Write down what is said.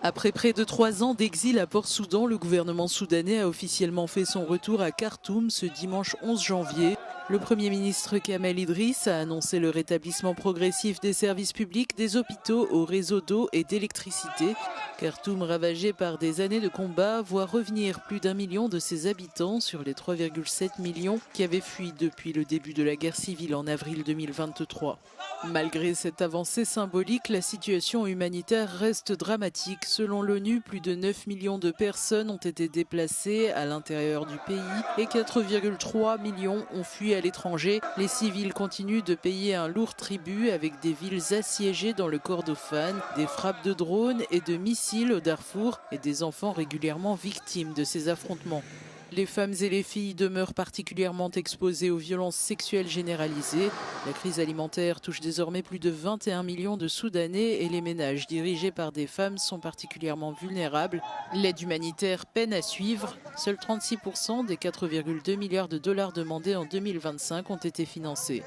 Après près de 3 ans d'exil à Port-Soudan, le gouvernement soudanais a officiellement fait son retour à Khartoum ce dimanche 11 janvier. Le Premier ministre Kamel Idriss a annoncé le rétablissement progressif des services publics, des hôpitaux, au réseau d'eau et d'électricité. Khartoum, ravagé par des années de combat, voit revenir plus d'1 million de ses habitants sur les 3,7 millions qui avaient fui depuis le début de la guerre civile en avril 2023. Malgré cette avancée symbolique, la situation humanitaire reste dramatique. Selon l'ONU, plus de 9 millions de personnes ont été déplacées à l'intérieur du pays et 4,3 millions ont fui à l'étranger. Les civils continuent de payer un lourd tribut avec des villes assiégées dans le Kordofan, des frappes de drones et de missiles au Darfour et des enfants régulièrement victimes de ces affrontements. Les femmes et les filles demeurent particulièrement exposées aux violences sexuelles généralisées. La crise alimentaire touche désormais plus de 21 millions de Soudanais et les ménages dirigés par des femmes sont particulièrement vulnérables. L'aide humanitaire peine à suivre. Seuls 36% des 4,2 milliards de dollars demandés en 2025 ont été financés.